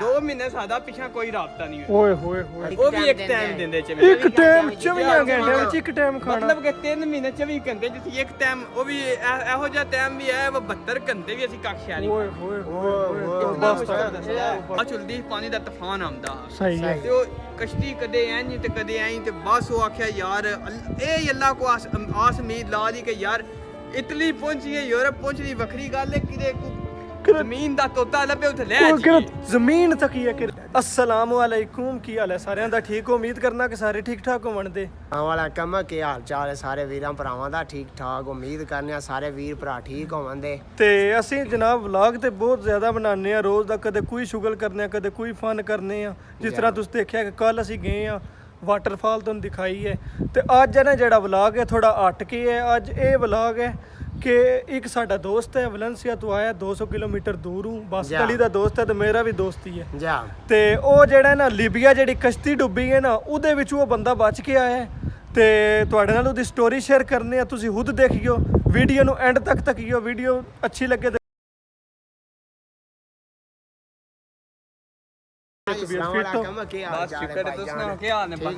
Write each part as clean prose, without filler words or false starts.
2 ਮਹੀਨੇ ਸਾਡਾ ਪਿਛਾ ਕੋਈ ਰਾਬਤਾ ਨਹੀਂ ਹੋਇਆ। ਓਏ ਹੋਏ ਹੋਏ, ਉਹ ਵੀ ਇੱਕ ਟਾਈਮ ਦਿੰਦੇ 24 ਇੱਕ ਟਾਈਮ 24 ਘੰਟਿਆਂ ਵਿੱਚ ਇੱਕ ਟਾਈਮ ਖਾਣਾ, ਮਤਲਬ ਕਿ 3 ਮਹੀਨੇ 24 ਘੰਟੇ ਜਿੱਥੇ ਇੱਕ ਟਾਈਮ, ਉਹ ਵੀ ਇਹੋ ਜਿਹਾ ਟਾਈਮ ਵੀ ਹੈ 72 ਘੰਟੇ ਵੀ ਅਸੀਂ ਕੱਖਿਆ ਨਹੀਂ। ਓਏ ਹੋਏ ਹੋਏ, ਬਸ ਆ ਚੁਲਦੀ ਪਾਣੀ ਦਾ ਤੂਫਾਨ ਆਉਂਦਾ ਸਹੀ ਹੈ। ਤੇ ਉਹ ਕਸ਼ਤੀ ਕਦੇ ਇੰਜ ਤੇ ਕਦੇ ਐਂ, ਤੇ ਬਸ ਉਹ ਆਖਿਆ ਯਾਰ ਇਹ ਅੱਲਾ ਕੋ ਆਸ ਉਮੀਦ ਲਾ ਦੀ ਕਿ ਯਾਰ ਇਟਲੀ ਪਹੁੰਚੀਏ, ਯੂਰਪ ਪਹੁੰਚਣੀ ਵੱਖਰੀ ਗੱਲ ਹੈ, ਕਿਤੇ ਜ਼ਮੀਨ ਦਾ ਤੋਤਾ ਲੱਭੇ ਉੱਥੇ ਲੈ ਉਹ ਜਾਈਏ। ਜ਼ਮੀਨ ਤੱਕ ਹੀ ਹੈ ਕਿ अस्सलामु अलैकुम, ਕੀ ਹਾਲ ਹੈ ਸਾਰਿਆਂ ਦਾ? ਠੀਕ ਹੋ? ਉਮੀਦ ਕਰਨਾ ਕਿ ਸਾਰੇ ਠੀਕ ਠਾਕ ਹੋਵਣਦੇ। ਵਾਲਾ ਕੰਮ ਕੀ ਹਾਲ ਚਾਲ ਹੈ ਸਾਰੇ ਵੀਰਾਂ ਭਰਾਵਾਂ ਦਾ? ਠੀਕ ਠਾਕ, ਉਮੀਦ ਕਰਨੇ ਆ ਸਾਰੇ ਵੀਰ ਭਰਾ ਠੀਕ ਹੋਵਣਦੇ। ਤੇ ਅਸੀਂ ਜਨਾਬ ਵਲੌਗ ਤੇ ਬਹੁਤ ਜ਼ਿਆਦਾ ਬਣਾਉਂਦੇ ਆ ਰੋਜ਼ ਦਾ, ਕਦੇ ਕੋਈ ਸ਼ੁਗਲ ਕਰਨੇ ਆ, ਕਦੇ ਕੋਈ ਫਨ ਕਰਨੇ ਆ। ਜਿਸ ਤਰ੍ਹਾਂ ਤੁਸੀਂ ਦੇਖਿਆ ਕਿ ਕੱਲ ਅਸੀਂ ਗਏ ਆ ਵਾਟਰਫਾਲ, ਤੁਹਾਨੂੰ ਦਿਖਾਈ ਹੈ। ਤੇ ਅੱਜ ਨਾ ਜਿਹੜਾ ਵਲੌਗ ਹੈ ਥੋੜਾ ਹਟ ਕੇ ਹੈ। ਅੱਜ ਇਹ ਵਲੌਗ ਹੈ ਕਿ ਇੱਕ ਸਾਡਾ ਦੋਸਤ ਹੈ ਵੈਲੈਂਸੀਆ ਤੋਂ ਆਇਆ 200 ਕਿਲੋਮੀਟਰ ਦੂਰੋਂ, ਬਸ ਗਲੀ ਦਾ ਦੋਸਤ ਹੈ ਤੇ ਮੇਰਾ ਵੀ ਦੋਸਤ ਹੀ ਹੈ। ਜਾ ਤੇ ਉਹ ਜਿਹੜਾ ਨਾ ਲੀਬੀਆ ਜਿਹੜੀ ਕਸ਼ਤੀ ਡੁੱਬੀ ਹੈ ਨਾ, ਉਹਦੇ ਵਿੱਚ ਉਹ ਬੰਦਾ ਬਚ ਕੇ ਆਇਆ ਹੈ। ਤੇ ਤੁਹਾਡੇ ਨਾਲ ਉਹਦੀ ਸਟੋਰੀ ਸ਼ੇਅਰ ਕਰਨੀ ਆ, ਤੁਸੀਂ ਖੁਦ ਦੇਖਿਓ ਵੀਡੀਓ ਨੂੰ ਐਂਡ ਤੱਕ ਤੱਕਿਓ। ਵੀਡੀਓ ਅੱਛੀ ਲੱਗੇ ਬਸ ਸ਼ੁਕਰ ਹੈ, ਤੁਸੀਂ ਸੁਣਾਓ ਕੀ ਹਾਲ ਨੇ? ਬਸ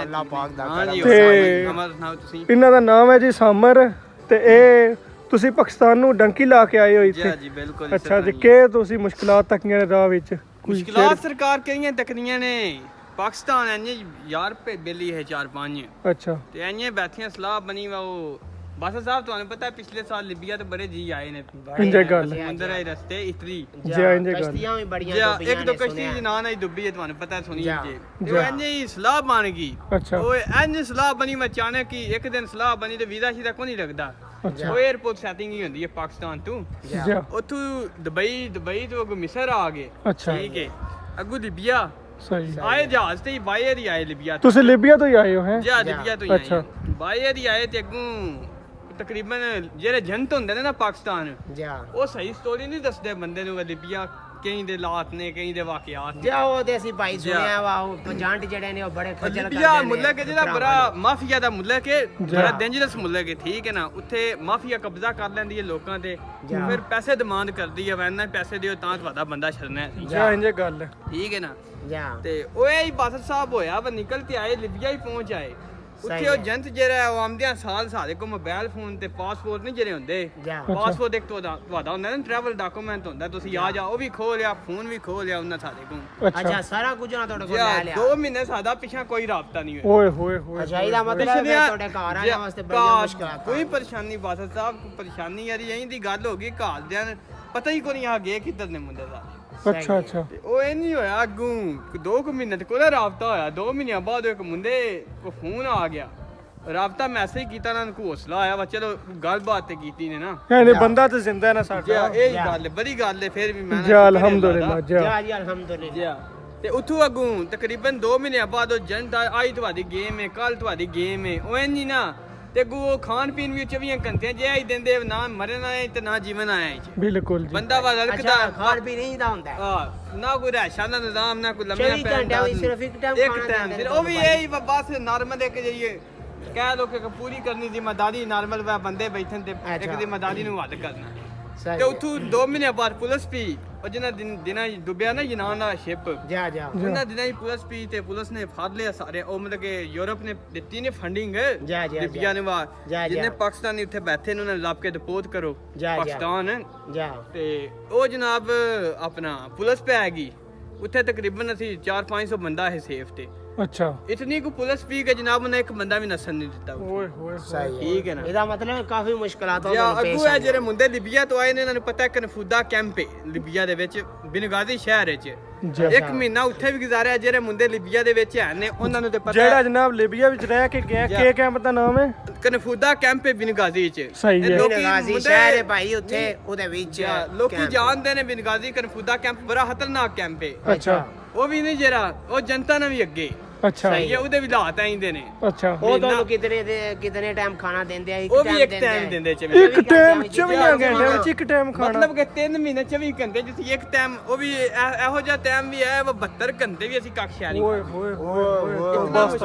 ਅੱਲਾਹ ਪਾਕ ਦਾ ਹਾਂਜੀ, ਤੇ ਅਮਰ ਸੁਣਾਓ ਤੁਸੀਂ? ਇਹਨਾਂ ਦਾ ਨਾਮ ਹੈ ਜੀ ਸਾਮਰ, ਤੇ ਇਹ ਤੁਸੀਂ ਪਾਕਿਸਤਾਨ ਨੂੰ ਡੰਕੀ ਲਾ ਕੇ ਆਏ ਹੋ ਜੀ ਇੱਥੇ? ਜੀ ਬਿਲਕੁਲ। ਅੱਛਾ ਜੀ, ਕਿ ਤੁਸੀਂ ਮੁਸ਼ਕਲਾਤ ਤੱਕੀਆਂ ਨੇ ਰਾਹ ਵਿੱਚ? ਮੁਸ਼ਕਲਾਤ ਸਰਕਾਰ ਕਿਹੜੀਆਂ ਤੱਕਣੀਆਂ ਨੇ? ਪਾਕਿਸਤਾਨ ਐਨੇ ਯਾਰ ਬੇਲੀ ਹੈ 4-5, ਅੱਛਾ ਤੇ ਐਨੇ ਬੈਠੀਆਂ ਸਲਾਹ ਬਣੀ ਵਾ। ਉਹ ਬਸ ਸਾਹਿਬ ਤੁਹਾਨੂੰ ਪਤਾ ਪਿਛਲੇ ਸਾਲ ਲੀਬੀਆ ਤੋਂ ਬੜੇ ਜੀ ਆਏ ਨੇ, ਇੰਜੇ ਗੱਲ ਸਮੁੰਦਰ ਦੇ ਰਸਤੇ ਇਟਲੀ ਜੀ, ਇੰਜੇ ਗੱਲ ਕਸ਼ਤੀਆਂ ਵੀ ਬੜੀਆਂ ਜਾਂ ਡੁੱਬੀਆਂ ਇੱਕ ਦੋ ਨੇ, ਕਸ਼ਤੀ ਸੁਣਿਆ। ਦੀ ਨਾਂ ਨਹੀਂ ਡੁੱਬੀ ਹੈ, ਤੁਹਾਨੂੰ ਪਤਾ ਸੁਣੀ ਜਾ, ਜੇ। ਤੇ ਉਹ ਐਨੇ ਹੀ ਸਲਾਹ ਬਣ ਗਈ। ਅੱਛਾ ਉਹ ਐਨੇ ਸਲਾਹ ਬਣੀ ਅਚਾਨਕ ਕਿ ਇੱਕ ਦਿਨ ਸਲਾਹ ਬਣੀ ਤੇ ਵੀਜ਼ਾ ਸ਼ੀਦਾ ਕੋਈ ਨਹੀਂ ਲੱਗਦਾ। ਅੱਛਾ ਉਹ 에ਅਰਪੋਰਟ ਸੈਟਿੰਗ ਹੀ ਹੁੰਦੀ ਹੈ ਪਾਕਿਸਤਾਨ ਤੋਂ। ਜੀ ਉੱਥੋਂ ਦੁਬਈ ਤੋਂ ਅੱਗੋਂ ਮਿਸਰ ਆ ਗਏ। ਅੱਛਾ ਠੀਕ ਹੈ, ਅੱਗੋਂ ਲੀਬੀਆ ਸਹੀ। ਆਏ ਜਹਾਜ਼ ਤੇ ਹੀ ਬਾਏ ਦੀ ਆਏ ਲੀਬੀਆ ਤੋਂ। ਤੁਸੀਂ ਲੀਬੀਆ ਤੋਂ ਹੀ ਆਏ ਹੋ? ਹੈ ਜਾ ਲੀਬੀਆ ਤੋਂ ਹੀ ਅੱਛਾ। ਆਏ ਬਾਏ ਦੀ ਆਏ, ਤੇ ਅੱਗੋਂ ਤਕਰੀਬਨ ਜਿਹੜੇ ਏਜੰਟ ਹੁੰਦੇ ਨੇ ਨਾ ਪਾਕਿਸਤਾਨ, ਜਾ ਉਹ ਸਹੀ ਸਟੋਰੀ ਨਹੀਂ ਦੱਸਦੇ ਬੰਦੇ ਨੂੰ। ਲੀਬੀਆ ਕਈ ਦੇ ਲਾਤ ਨੇ, ਕਈ ਦੇ ਵਾਕਿਆਤ ਨੇ। ਜਾ ਉਹ ਤੇ ਅਸੀਂ ਭਾਈ ਸੁਣਿਆ ਵਾ, ਉਹ ਏਜੰਟ ਜਿਹੜੇ ਨੇ ਉਹ ਬੜੇ ਖੱਜਲ ਕਰਦੇ ਨੇ। ਲੀਬੀਆ ਮੁਲਕ ਹੈ ਜਿਹੜਾ ਬੜਾ ਮਾਫੀਆ ਦਾ ਮੁਲਕ ਹੈ, ਬੜਾ ਡੇਂਜਰਸ ਮੁਲਕ ਹੈ। ਠੀਕ ਹੈ ਨਾ, ਉੱਥੇ ਮਾਫੀਆ ਕਬਜ਼ਾ ਕਰ ਲੈਂਦੀ ਹੈ ਲੋਕਾਂ ਤੇ, ਫਿਰ ਪੈਸੇ ਡਿਮਾਂਡ ਕਰਦੀ ਹੈ, ਵੈਨਾ ਪੈਸੇ ਦਿਓ ਤਾਂ ਤੁਹਾਡਾ ਬੰਦਾ ਛੱਡਣਾ ਹੈ। ਜੀ ਇੰਜੇ ਗੱਲ। ਠੀਕ ਹੈ ਨਾ। ਜਾ ਤੇ ਉਹ ਹੀ ਬਾਦਲ ਸਾਹਿਬ ਹੋਇਆ ਵਾ, ਨਿਕਲ ਕੇ ਆਏ ਲੀਬੀਆ ਹੀ ਪਹੁੰਚ ਆਏ। ਉੱਥੇ ਉਹ ਏਜੰਟ ਜਿਹੜਾ ਉਹ ਆਮਦਿਆਂ ਸਾਲ ਸਾਡੇ ਕੋਲ ਮੋਬਾਈਲ ਫੋਨ ਤੇ ਪਾਸਪੋਰਟ ਨਹੀਂ ਜਿਹੜੇ ਹੁੰਦੇ, ਪਾਸਪੋਰਟ ਇੱਕ ਤੁਹਾਡਾ ਹੁੰਦਾ ਨਾ ਟਰੈਵਲ ਡਾਕੂਮੈਂਟ ਹੁੰਦਾ, ਤੁਸੀਂ ਆ ਜਾ, ਉਹ ਵੀ ਖੋ ਲਿਆ, ਫੋਨ ਵੀ ਖੋ ਲਿਆ ਉਹਨਾਂ ਸਾਡੇ ਕੋਲ। ਅੱਛਾ ਸਾਰਾ ਕੁਝ ਨਾ ਤੁਹਾਡੇ ਕੋਲ ਲੈ ਲਿਆ। 2 ਮਹੀਨੇ ਸਾਡਾ ਪਿਛਾ ਕੋਈ ਰਾਬਤਾ ਨਹੀਂ ਹੋਇਆ। ਓਏ ਹੋਏ ਹੋਏ, ਅੱਛਾ ਇਹਦਾ ਮਤਲਬ ਹੈ ਤੁਹਾਡੇ ਘਰ ਆਉਣ ਵਾਸਤੇ ਬੜੀਆਂ ਮੁਸ਼ਕਲਾਂ। ਕੋਈ ਪਰੇਸ਼ਾਨੀ ਬਾਦਲ ਸਾਹਿਬ, ਕੋਈ ਪਰੇਸ਼ਾਨੀ ਯਾਰੀ ਐਂ ਦੀ ਗੱਲ ਹੋ ਗਈ, ਘਰ ਦਿਆਂ ਪਤਾ ਹੀ ਕੋਈ ਨਹੀਂ ਆ ਗਏ ਕਿੱਧਰ ਨੇ ਮੁੰਡੇ ਦਾ। ਅੱਛਾ ਅੱਛਾ। ਤੇ ਉਹ ਇਹ ਨਹੀਂ ਹੋਇਆ ਅੱਗੋਂ 2 ਮਹੀਨੇ ਤੇ ਕੋਈ ਰਾਬਤਾ ਹੋਇਆ। 2 ਮਹੀਨਿਆਂ ਬਾਅਦ ਇੱਕ ਮੁੰਡੇ ਕੋ ਫੋਨ ਆ ਗਿਆ, ਰਾਬਤਾ ਮੈਸੇਜ ਕੀਤਾ, ਉਹਨਾਂ ਨੂੰ ਹੌਸਲਾ ਆਇਆ ਵਾ, ਚਲੋ ਗੱਲਬਾਤ ਤੇ ਕੀਤੀ ਨੇ ਨਾ। ਯਾਨੀ ਬੰਦਾ ਤੇ ਜ਼ਿੰਦਾ ਹੈ ਨਾ ਸਾਡਾ। ਇਹ ਗੱਲ ਬੜੀ ਗੱਲ ਹੈ, ਫਿਰ ਵੀ ਮੈਂ ਜੀ ਅਲਹਮਦੁਲਿਲਾ ਜੀ। ਜਾ ਜੀ ਅਲਹਮਦੁਲਿਲਾ। ਤੇ ਉੱਥੋਂ ਅੱਗੋਂ ਤਕਰੀਬਨ 2 ਮਹੀਨਿਆਂ ਬਾਅਦ ਉਹ ਏਜੰਟ ਆਈ, ਤੁਹਾਡੀ ਗੇਮ ਹੈ, ਕੱਲ ਤੁਹਾਡੀ ਗੇਮ ਹੈ। ਉਹ ਇੰਨੀ ਨਾ, ਤੇ ਅੱਗੋਂ ਉਹ ਖਾਣ ਪੀਣ ਵੀ 24 ਘੰਟੇ ਜੇ ਹੀ ਦਿੰਦੇ, ਨਾ ਮਰਨ ਆਏ ਤੇ ਨਾ ਜੀਵਨ ਆਇਆ। ਬਿਲਕੁਲ ਜੀ। ਬੰਦਾ ਵਾ ਲੜਕਦਾ ਖਾਣ ਪੀਣ ਨਹੀਂ ਦਾ ਹੁੰਦਾ। ਨਾ ਕੋਈ ਰਾਸ਼ਨ ਦਾ ਨਿਜ਼ਾਮ, ਨਾ ਕੋਈ ਲੰਮਿਆਂ 24 ਘੰਟੇ ਵੀ ਸਿਰਫ ਇੱਕ ਟਾਈਮ ਇੱਕ ਟਾਈਮ ਸਿਰ, ਉਹ ਵੀ ਇਹੀ ਬਸ ਨਾਰਮਲ ਇੱਕ ਜਾਈਏ ਕਹਿ ਲੋ ਕਿ ਪੂਰੀ ਕਰਨੀ ਜ਼ਿੰਮੇਦਾਰੀ ਨਾਰਮਲ ਵਾ, ਬੰਦੇ ਬੈਠਣ ਤੇ ਇੱਕ ਜ਼ਿੰਮੇਦਾਰੀ ਨੂੰ ਹੱਦ ਕਰਨਾ। ਤੇ ਉੱਥੋਂ 2 ਮਹੀਨੇ ਬਾਅਦ ਪੁਲਿਸ ਵੀ, ਉਹ ਜਿਹਨਾਂ ਦਿਨਾਂ ਡੁੱਬਿਆ ਨਾ ਯੂਨਾਨ ਦਾ ਸ਼ਿਪ, ਜਾ ਉਹਨਾਂ ਦਿਨਾਂ ਹੀ ਪੁਲਿਸ ਵੀ, ਤੇ ਪੁਲਿਸ ਨੇ ਫੜ ਲਿਆ ਸਾਰੇ। ਉਹ ਮਤਲਬ ਕਿ ਯੂਰਪ ਨੇ ਦਿੱਤੀ ਨੇ ਫੰਡਿੰਗ ਲੀਬੀਆ ਨੂੰ, ਜਿੰਨੇ ਪਾਕਿਸਤਾਨੀ ਉੱਥੇ ਬੈਠੇ ਨੇ ਉਹਨਾਂ ਨੂੰ ਲੱਭ ਕੇ ਡਿਪੋਰਟ ਕਰੋ ਪਾਕਿਸਤਾਨ। ਤੇ ਉਹ ਜਨਾਬ ਆਪਣਾ ਪੁਲਿਸ ਪੈ ਗਈ ਉੱਥੇ, ਤਕਰੀਬਨ ਅਸੀਂ 400-500 ਬੰਦਾ ਹੈ ਸੇਫ ਤੇ। ਅੱਛਾ ਇਤਨੀ ਕੋ ਪੁਲਿਸ ਵੀ ਕਿ ਜਨਾਬ ਨੇ ਇੱਕ ਬੰਦਾ ਵੀ ਨਸਣ ਨਹੀਂ ਦਿੱਤਾ। ਓਏ ਹੋਏ ਸਹੀ ਠੀਕ ਹੈ ਨਾ। ਇਹਦਾ ਮਤਲਬ ਕਾਫੀ ਮੁਸ਼ਕਲਾਂ ਤੋਂ ਅੱਗੂ ਹੈ ਜਿਹੜੇ ਮੁੰਡੇ ਲੀਬੀਆ ਤੋਂ ਆਏ ਨੇ, ਇਹਨਾਂ ਨੂੰ ਪਤਾ ਕਿ ਨਫੂਦਾ ਕੈਂਪ ਹੈ ਲੀਬੀਆ ਦੇ ਵਿੱਚ, ਬਿਨਗਾਜ਼ੀ ਸ਼ਹਿਰ ਵਿੱਚ। 1 ਮਹੀਨਾ ਉੱਥੇ ਵੀ ਗੁਜ਼ਾਰਿਆ। ਜਿਹੜੇ ਮੁੰਡੇ ਲੀਬੀਆ ਦੇ ਵਿੱਚ ਹੈ ਨੇ ਉਹਨਾਂ ਨੂੰ ਤੇ ਪਤਾ, ਜਿਹੜਾ ਜਨਾਬ ਲੀਬੀਆ ਵਿੱਚ ਰਹਿ ਕੇ ਗਿਆ, ਕੀ ਕੈਂਪ ਦਾ ਨਾਮ ਹੈ? ਕਨਫੂਦਾ ਕੈਂਪ ਹੈ ਬਿਨਗਾਜ਼ੀ ਚ। ਸਹੀ ਹੈ। ਬਿਨਗਾਜ਼ੀ ਸ਼ਹਿਰ ਹੈ ਭਾਈ, ਉੱਥੇ ਉਹਦੇ ਵਿੱਚ ਲੋਕੀ ਜਾਣਦੇ ਨੇ ਬਿਨਗਾਜ਼ੀ ਕਨਫੂਦਾ ਕੈਂਪ ਬੜਾ ਖਤਰਨਾਕ ਕੈਂਪ ਹੈ। ਅੱਛਾ ਉਹ ਵੀ ਨਹੀਂ ਜਿਹੜਾ, ਉਹ ਜਨਤਾ ਨਾਲ ਵੀ ਅੱਗੇ। ਅੱਛਾ ਸਹੀ ਹੈ, ਉਹਦੇ ਵੀ ਹਾਲਾਤ ਆਈਂਦੇ ਨੇ। ਅੱਛਾ ਉਹ ਤੁਹਾਨੂੰ ਕਿਤਨੇ ਟਾਈਮ ਖਾਣਾ ਦਿੰਦੇ ਆ? ਉਹ ਵੀ ਇੱਕ ਟਾਈਮ ਦਿੰਦੇ ਇੱਕ ਟਾਈਮ 24 ਘੰਟਿਆਂ ਵਿੱਚ ਇੱਕ ਟਾਈਮ ਖਾਣਾ, ਮਤਲਬ ਕਿ 3 ਮਹੀਨੇ 24 ਘੰਟੇ ਜਿੱਥੇ ਇੱਕ ਟਾਈਮ, ਉਹ ਵੀ ਇਹੋ ਜਿਹਾ ਟਾਈਮ ਵੀ ਹੈ 72 ਘੰਟੇ ਵੀ ਅਸੀਂ ਕੱਖਿਆ ਨਹੀਂ। ਓਏ ਹੋਏ ਹੋਏ, ਬਸ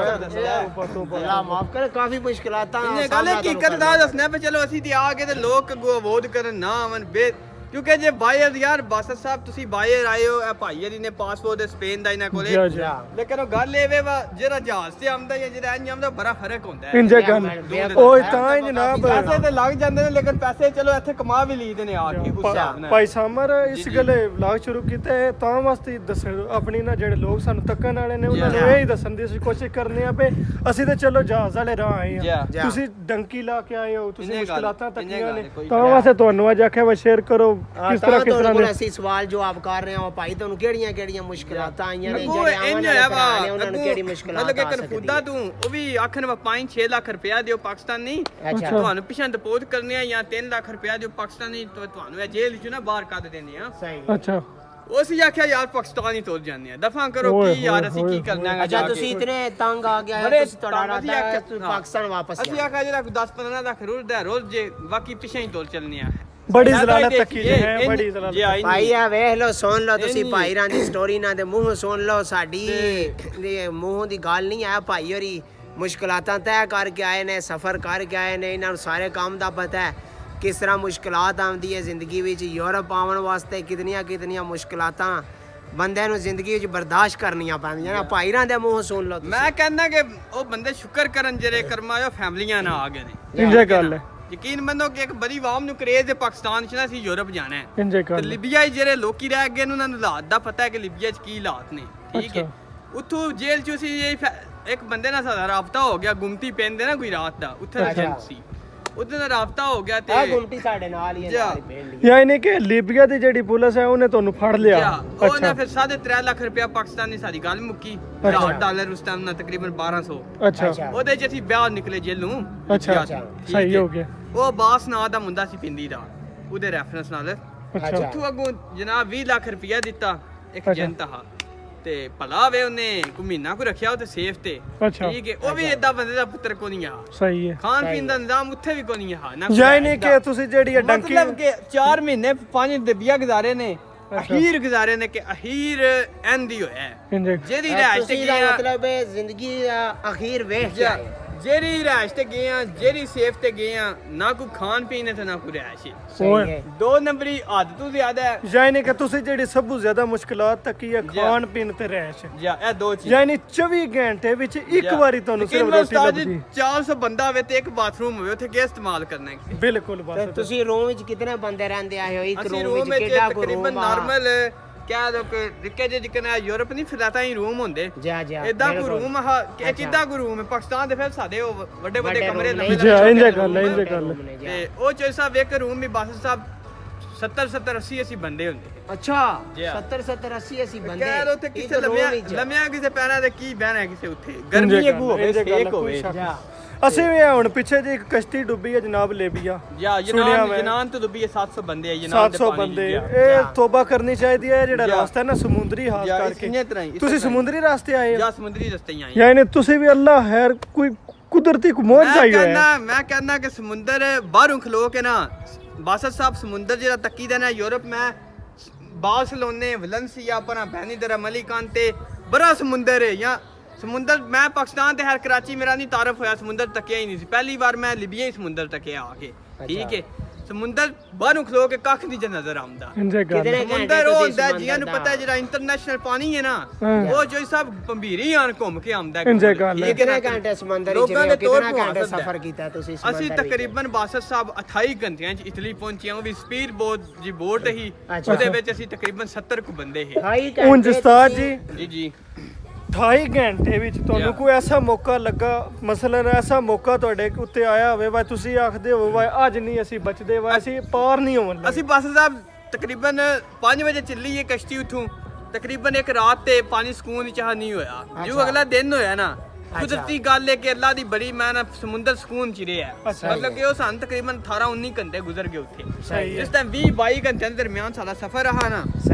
ਅੱਲਾ ਮਾਫ ਕਰੇ, ਕਾਫੀ ਮੁਸ਼ਕਲਾਤਾਂ। ਇਹ ਗੱਲ ਕੀ ਕਰਦਾ ਦੱਸਣਾ ਵੀ ਚਲੋ ਅਸੀਂ ਤੇ ਆ ਗਏ ਤੇ ਲੋਕ ਅੱਗੋਂ ਅਵੋਇਡ ਕਰਨ ਨਾ ਆਵਨ। ਕਿਉਂਕਿ ਜੇ ਬਾਇਰ ਯਾਰ ਬਾਸਰ ਸਾਹਿਬ ਤੁਸੀਂ ਬਾਇਰ ਆਏ ਹੋ ਇਹ ਭਾਈ ਹਰੀ ਨੇ ਪਾਸਪੋਰਟ ਸਪੇਨ ਦਾ ਇਹਨਾਂ ਕੋਲੇ ਜੀ, ਜੀ। ਲੇਕਿਨ ਉਹ ਗੱਲ ਇਹ ਵੇ ਵਾ ਜਿਹੜਾ ਜਹਾਜ਼ ਤੇ ਆਉਂਦਾ ਜਾਂ ਜਿਹੜਾ ਇੰਜ ਆਉਂਦਾ ਬੜਾ ਫਰਕ ਹੁੰਦਾ ਹੈ ਇੰਜੇ ਗੱਲ ਉਹ ਤਾਂ ਹੀ ਜਨਾਬ ਪੈਸੇ ਤੇ ਲੱਗ ਜਾਂਦੇ ਨੇ ਲੇਕਿਨ ਪੈਸੇ ਚਲੋ ਇੱਥੇ ਕਮਾ ਵੀ ਲਈਦੇ ਨੇ ਆ ਕੇ ਉਸ ਹਿਸਾਬ ਨਾਲ ਭਾਈ ਸਾਮਰ ਇਸ ਗੱਲੇ ਵਲੌਗ ਸ਼ੁਰੂ ਕੀਤਾ ਹੈ ਤਾਂ ਵਾਸਤੇ ਦੱਸਣ ਆਪਣੀ ਨਾ ਜਿਹੜੇ ਲੋਕ ਸਾਨੂੰ ਤੱਕਣ ਵਾਲੇ ਨੇ ਉਹਨਾਂ ਨੂੰ ਇਹ ਹੀ ਦੱਸਣ ਦੀ ਅਸੀਂ ਕੋਸ਼ਿਸ਼ ਕਰਨੀ ਆ ਵੀ ਅਸੀਂ ਤੇ ਚਲੋ ਜਹਾਜ਼ ਵਾਲੇ ਰਾਹ ਆਏ ਆ ਤੁਸੀਂ ਡੰਕੀ ਲਾ ਕੇ ਆਏ ਹੋ ਤੁਸੀਂ ਮੁਸ਼ਕਲਾਤਾਂ ਤੱਕੀਆਂ ਨੇ ਤਾਂ ਵਾਸਤੇ ਤੁਹਾਨੂੰ ਅੱਜ ਆਖਿਆ ਵਾ ਸ਼ੇਅਰ ਕਰੋ ਕਿਸ ਤਰ੍ਹਾਂ ਦੇ ਅਸੀਂ ਸਵਾਲ ਜਵਾਬ ਕਰ ਰਹੇ ਹਾਂ ਭਾਈ ਤੁਹਾਨੂੰ ਕਿਹੜੀਆਂ ਮੁਸ਼ਕਲਾਤਾਂ ਆਈਆਂ ਨੇ ਜਿਹੜੇ ਆਵਾਂ ਨੇ ਉਹਨਾਂ ਨੂੰ ਕਿਹੜੀ ਮੁਸ਼ਕਲਾਤ ਮਤਲਬ ਕਿ ਕਨਫੂਦਾ ਤੂੰ ਉਹ ਵੀ ਆਖਣ ਵਾ 5-6 ਲੱਖ ਰੁਪਇਆ ਦਿਓ ਪਾਕਿਸਤਾਨੀ ਤੁਹਾਨੂੰ ਪਿਛਾਂ ਡਿਪੋਰਟ ਕਰਨੇ ਆ ਜਾਂ 3 ਲੱਖ ਰੁਪਇਆ ਦਿਓ ਪਾਕਿਸਤਾਨੀ ਤੁਹਾਨੂੰ ਇਹ ਜੇਲ੍ਹ ਚੋਂ ਨਾ ਬਾਹਰ ਕੱਢ ਦੇਣੇ ਆ ਸਹੀ ਅੱਛਾ ਉਸ ਹੀ ਆਖਿਆ ਯਾਰ ਪਾਕਿਸਤਾਨ ਹੀ ਤੁਰ ਜਾਂਦੇ ਆ ਦਫਾ ਕਰੋ ਕੀ ਯਾਰ ਅਸੀਂ ਕੀ ਕਰਨਾ ਹੈ ਅੱਛਾ ਤੁਸੀਂ ਇਤਨੇ ਤੰਗ ਆ ਗਿਆ ਹੈ ਤੁਸੀਂ ਤੁਹਾਡਾ ਇਰਾਦਾ ਹੈ ਪਾਕਿਸਤਾਨ ਵਾਪਸ ਅਸੀਂ ਆਖਿਆ ਜਿਹੜਾ 10-15 ਲੱਖ ਰੋਜ਼ ਜੇ ਬਾਕੀ ਪਿਛਾਂ ਹੀ ਤੁਰ ਚੱਲਨੇ ਆ ਬੜੀ ਜ਼ਲਾਲਤ ਤੱਕੀ ਜੇ ਹੈ ਬੜੀ ਜ਼ਲਾਲਤ ਭਾਈ ਆ ਵੇਖ ਲਓ ਸੁਣ ਲਓ ਤੁਸੀਂ ਭਾਈ ਰਾਂ ਦੀ ਸਟੋਰੀ ਨਾ ਦੇ ਮੂੰਹ ਸੁਣ ਲਓ ਸਾਡੀ ਮੂੰਹ ਦੀ ਗੱਲ ਨਹੀਂ ਆ ਭਾਈ ਹੋਰੀ ਮੁਸ਼ਕਲਾਤਾਂ ਤੈਅ ਕਰਕੇ ਆਏ ਨੇ ਸਫ਼ਰ ਕਰਕੇ ਆਏ ਨੇ ਇਹਨਾਂ ਨੂੰ ਸਾਰੇ ਕੰਮ ਦਾ ਪਤਾ ਹੈ ਕਿਸ ਤਰ੍ਹਾਂ ਮੁਸ਼ਕਲਾਤ ਆਉਂਦੀ ਹੈ ਜ਼ਿੰਦਗੀ ਵਿੱਚ ਯੂਰਪ ਆਉਣ ਵਾਸਤੇ ਕਿਤਨੀਆਂ ਮੁਸ਼ਕਲਾਤਾਂ ਬੰਦੇ ਨੂੰ ਜ਼ਿੰਦਗੀ ਵਿੱਚ ਬਰਦਾਸ਼ਤ ਕਰਨੀਆਂ ਪੈਂਦੀਆਂ ਨੇ ਭਾਈ ਰਾਂ ਦੇ ਮੂੰਹ ਸੁਣ ਲਓ ਮੈਂ ਕਹਿੰਦਾ ਕਿ ਉਹ ਬੰਦੇ ਸ਼ੁਕਰ ਕਰਨ ਜਿਹੜੇ ਕਰਮਾ ਉਹ ਫੈਮਲੀਆਂ ਨਾਲ ਆ ਗਏ ਨੇ ਇੰਜੇ ਗੱਲ ਹੈ ਯਕੀਨ ਮੰਨੋ ਕਿ ਇੱਕ ਬੜੀ ਆਵਾਮ ਨੂੰ ਕਰੇਜ਼ ਹੈ ਪਾਕਿਸਤਾਨ ਚ ਨਾ ਅਸੀਂ ਯੂਰਪ ਜਾਣਾ ਹੈ ਇੰਜੇ ਤੇ ਗੱਲ ਲਿਬੀਆ ਹੀ ਜਿਹੜੇ ਲੋਕੀ ਰਹਿ ਗਏ ਨੇ ਉਹਨਾਂ ਨੂੰ ਹਾਲਾਤ ਦਾ ਪਤਾ ਹੈ ਕਿ ਲਿਬੀਆ ਚ ਕੀ ਹਾਲਾਤ ਨੇ ਠੀਕ ਹੈ ਉੱਥੋਂ ਜੇਲ੍ਹ ਚ ਅਸੀਂ ਇੱਕ ਬੰਦੇ ਨਾਲ ਸਾਡਾ ਰਾਬਤਾ ਹੋ ਗਿਆ ਗੁੰਮਤੀ ਪੈਂਦੇ ਨਾ ਕੋਈ ਰਾਤ ਦਾ ਉੱਥੇ ਰਜਨ ਸੀ ਉਹਦੇ ਨਾਲ ਰਾਬਤਾ ਹੋ ਗਿਆ ਤੇ ਆ ਗੁੰਮਟੀ ਸਾਡੇ ਨਾਲ ਹੀ ਹੈ ਨਾਲ ਪਿੰਡ ਯਾਨੀ ਕਿ ਲੀਬੀਆ ਦੀ ਜਿਹੜੀ ਪੁਲਿਸ ਹੈ ਉਹਨੇ ਤੁਹਾਨੂੰ ਫੜ ਲਿਆ ਉਹਨੇ ਫਿਰ 3.5 ਲੱਖ ਰੁਪਇਆ ਪਾਕਿਸਤਾਨੀ ਸਾਡੀ ਗੱਲ ਮੁੱਕੀ $1000 ਉਸ ਟਾਈਮ ਨਾਲ ਤਕਰੀਬਨ 1200 ਅੱਛਾ ਉਹਦੇ ਚ ਅਸੀਂ ਬਾਹਰ ਨਿਕਲੇ ਜੇਲ੍ਹੋਂ ਅੱਛਾ ਸਹੀ ਹੋ ਗਿਆ ਉਹ ਬਾਸ ਨਾਂ ਦਾ ਮੁੰਡਾ ਸੀ ਪਿੰਦੀ ਦਾ ਉਹਦੇ ਰੈਫਰੈਂਸ ਨਾਲ ਅੱਛਾ ਉੱਥੋਂ ਅੱਗੋਂ ਜਨਾਬ 20 ਲੱਖ ਰੁਪਇਆ ਦਿੱਤਾ ਇੱਕ ਜਨਤਾ ਤੇ ਭਲਾ ਵੇ ਉਹਨੇ ਕੋਈ ਮਹੀਨਾ ਕੋ ਰੱਖਿਆ ਉਹ ਤੇ ਸੇਫ ਤੇ ਠੀਕ ਹੈ ਉਹ ਵੀ ਏਦਾਂ ਬੰਦੇ ਦਾ ਪੁੱਤਰ ਕੋ ਨਹੀਂ ਆ ਸਹੀ ਹੈ ਖਾਣ ਪੀਣ ਦਾ ਨਿਜ਼ਾਮ ਉੱਥੇ ਵੀ ਕੋ ਨਹੀਂ ਆ ਨਾ ਯਾਨੀ ਕਿ ਤੁਸੀਂ ਜਿਹੜੀ ਡੰਕੀ ਮਤਲਬ ਕਿ 4 ਮਹੀਨੇ 5 ਦਿਬੀਆ ਗੁਜ਼ਾਰੇ ਨੇ ਅਖੀਰ ਗੁਜ਼ਾਰੇ ਨੇ ਕਿ ਅਖੀਰ ਐਂਦੀ ਹੋਇਆ ਜਿਹੜੀ ਰਹਿਸ਼ ਤੇ ਗਏ ਮਤਲਬ ਜ਼ਿੰਦਗੀ ਦਾ ਅਖੀਰ ਵੇਖ ਕੇ ਆਏ ਜਿਹੜੀ ਰਹਿਸ਼ ਤੇ ਗਏ ਆ ਜਿਹੜੀ ਸੇਫ ਤੇ ਗਏ ਆ ਨਾ ਕੋਈ ਖਾਣ ਪੀਣ ਤੇ ਨਾ ਕੋਈ ਰਹਿਸ਼ ਸਹੀ ਹੈ 2 ਨੰਬਰੀ ਹੱਦ ਤੋਂ ਜ਼ਿਆਦਾ ਹੈ ਯਾਨੀ ਕਿ ਤੁਸੀਂ ਜਿਹੜੀ ਸਭ ਤੋਂ ਜ਼ਿਆਦਾ ਮੁਸ਼ਕਲਾਤ ਤੱਕੀ ਹੈ ਖਾਣ ਪੀਣ ਤੇ ਰਹਿਸ਼ ਜਾਂ ਇਹ ਦੋ ਚੀਜ਼ਾਂ ਯਾਨੀ 24 ਘੰਟੇ ਵਿੱਚ ਇੱਕ ਵਾਰੀ ਤੁਹਾਨੂੰ ਸਿਰਫ ਰੋਟੀ ਲੱਭਦੀ 400 ਬੰਦਾ ਹੋਵੇ ਤੇ ਇੱਕ ਬਾਥਰੂਮ ਹੋਵੇ ਉੱਥੇ ਕੀ ਇਸਤੇਮਾਲ ਕਰਨਾ ਹੈ ਬਿਲਕੁਲ ਬਸ ਤੁਸੀਂ ਰੂਮ ਵਿੱਚ ਕਿੰਨੇ ਬੰਦੇ ਰਹਿੰਦੇ ਆਏ ਹੋ ਇੱਕ ਅਸੀਂ ਰੂਮ ਰੂਮ ਵਿੱਚ ਵਿੱਚ ਕਿਹੜਾ ਕੋ ਤਕਰੀਬਨ ਰੂਮ ਨਾਰਮਲ ਕਹਿ ਦੋ ਕਿ ਰਿਕੇ ਜੇ ਜਿਕਨਾ ਯੂਰਪ ਨਹੀਂ ਫਿਲਾਤਾ ਹੀ ਰੂਮ ਹੁੰਦੇ ਜਾ ਇਦਾਂ ਕੋ ਰੂਮ ਆ ਕਿ ਕਿੱਦਾਂ ਕੋ ਰੂਮ ਹੈ ਪਾਕਿਸਤਾਨ ਦੇ ਫਿਰ ਸਾਡੇ ਉਹ ਵੱਡੇ ਵੱਡੇ ਕਮਰੇ ਜੀ ਇੰਜੇ ਗੱਲ ਇੰਜੇ ਗੱਲ ਤੇ ਉਹ ਚ ਸਾਹਿਬ ਇੱਕ ਰੂਮ ਵੀ ਬਸ ਸਾਹਿਬ 70 80 ਬੰਦੇ ਹੁੰਦੇ ਅੱਛਾ 70 80 ਬੰਦੇ ਕਹਿ ਦੋ ਤੇ ਕਿਸੇ ਲੰਮਿਆਂ ਕਿਸੇ ਪੈਰਾਂ ਦੇ ਕੀ ਬਹਿਣਾ ਕਿਸੇ ਉੱਥੇ ਗਰਮੀ ਅਗੂ ਹੋਵੇ ਸੇਕ ਹੋਵੇ ਅਸੀਂ ਵੀ ਹੁਣ ਪਿੱਛੇ ਜੇ ਇੱਕ ਕਸ਼ਤੀ ਡੁੱਬੀ ਹੈ ਜਨਾਬ ਲੇਬੀਆ ਜਾਂ ਜਨਾਨ ਤੋਂ ਡੁੱਬੀ ਹੈ 700 ਬੰਦੇ ਆ ਜਨਾਨ 700 ਬੰਦੇ ਇਹ ਤੋਬਾ ਕਰਨੀ ਚਾਹੀਦੀ ਹੈ ਜਿਹੜਾ ਰਾਸਤਾ ਹੈ ਨਾ ਸਮੁੰਦਰੀ ਹਾਸ ਕਰਕੇ ਤੁਸੀਂ ਸਮੁੰਦਰੀ ਰਾਸਤੇ ਆਏ ਹੋ ਜਾਂ ਸਮੁੰਦਰੀ ਰਸਤੇ ਹੀ ਆਏ ਯਾਨੀ ਤੁਸੀਂ ਵੀ ਅੱਲਾ ਖੈਰ ਕੋਈ ਕੁਦਰਤੀ ਕੋ ਮੌਜ ਚਾਹੀ ਹੋਇਆ ਮੈਂ ਕਹਿੰਦਾ ਕਿ ਸਮੁੰਦਰ ਬਾਹਰੋਂ ਖਲੋ ਕੇ ਨਾ ਬਾਸਤ ਸਾਹਿਬ ਸਮੁੰਦਰ ਜਿਹੜਾ ਤੱਕੀ ਦਾ ਨਾ ਯੂਰਪ ਮੈਂ ਬਾਰਸਲੋਨੇ ਵਲੈਂਸੀਆ ਪਰਾਂ ਬੈਨੀਦਰ ਮਲਿਕਾਨ ਤੇ ਬੜਾ ਸਮੁੰਦਰ ਹੈ ਜਾਂ ਸਮੁੰਦਰ ਮੈਂ ਪਾਕਿਸਤਾਨ ਤੇ ਹਰ ਕਰਾਚੀ ਮੇਰਾ ਨਹੀਂ ਤਾਰਫ ਹੋਇਆ ਸਮੁੰਦਰ ਤੱਕਿਆ ਹੀ ਨਹੀਂ ਸੀ ਪਹਿਲੀ ਵਾਰ ਮੈਂ ਲਿਬੀਆ ਹੀ ਸਮੁੰਦਰ ਤੱਕਿਆ ਆ ਕੇ ਠੀਕ ਹੈ ਸਮੁੰਦਰ ਬਾਹਰੋਂ ਖਲੋ ਕੇ ਕੱਖ ਨਹੀਂ ਨਜ਼ਰ ਆਉਂਦਾ ਸਮੁੰਦਰ ਉਹ ਹੁੰਦਾ ਜੀਆਂ ਨੂੰ ਪਤਾ ਜਿਹੜਾ ਇੰਟਰਨੈਸ਼ਨਲ ਪਾਣੀ ਹੈ ਨਾ ਉਹ ਜੋ ਸਭ ਭੰਬੀਰੀ ਆਣ ਘੁੰਮ ਕੇ ਆਉਂਦਾ ਕਿੰਨੇ ਘੰਟੇ ਸਮੁੰਦਰ ਵਿੱਚ ਕਿੰਨਾ ਘੰਟੇ ਸਫ਼ਰ ਕੀਤਾ ਤੁਸੀਂ ਅਸੀਂ ਤਕਰੀਬਨ ਬਾਸਤ ਸਾਹਿਬ 28 ਘੰਟਿਆਂ ਚ ਇਟਲੀ ਪਹੁੰਚੇ ਹਾਂ ਵੀ ਸਪੀਡ ਬੋਟ ਹੀ ਉਹਦੇ ਵਿੱਚ ਅਸੀਂ ਤਕਰੀਬਨ 70 ਕੁ ਬੰਦੇ ਸੀ ਉਂਝ ਉਸਤਾਦ ਜੀ ਜੀ 28 ਘੰਟੇ ਵਿੱਚ ਤੁਹਾਨੂੰ ਕੋਈ ਐਸਾ ਮੌਕਾ ਲੱਗਾ ਮਸਲਨ ਐਸਾ ਮੌਕਾ ਤੁਹਾਡੇ ਉੱਤੇ ਆਇਆ ਹੋਵੇ ਵਾ ਤੁਸੀਂ ਆਖਦੇ ਹੋ ਵਾ ਅੱਜ ਨਹੀਂ ਅਸੀਂ ਬਚਦੇ ਵਾ ਅਸੀਂ ਪਾਰ ਨਹੀਂ ਹੋਣ ਅਸੀਂ ਬਸ ਸਾਹਿਬ ਤਕਰੀਬਨ 5 ਵਜੇ ਚੱਲੀ ਇਹ ਕਸ਼ਤੀ ਉਥੋਂ ਤਕਰੀਬਨ ਇੱਕ ਰਾਤ ਤੇ ਪਾਣੀ ਸਕੂਨ ਚਾਹ ਨਹੀਂ ਹੋਇਆ ਜੋ ਅਗਲਾ ਦਿਨ ਹੋਇਆ ਨਾ ਕੁਦਰਤੀ ਗੱਲ ਹੈ ਕਿ ਅੱਲਾ ਦੀ ਬੜੀ ਮਿਹਨਤ ਸਮੁੰਦਰ ਸਕੂਨ ਚ ਰਿਹਾ ਮਤਲਬ ਕਿ ਉਹ ਸਾਨੂੰ ਤਕਰੀਬਨ 18-19 ਘੰਟੇ ਗੁਜ਼ਰ ਗਏ ਉੱਥੇ ਇਸ ਟਾਈਮ 20-22 ਘੰਟਿਆਂ ਦੇ ਦਰਮਿਆਨ ਸਾਡਾ ਸਫ਼ਰ ਰਹਾ ਨਾ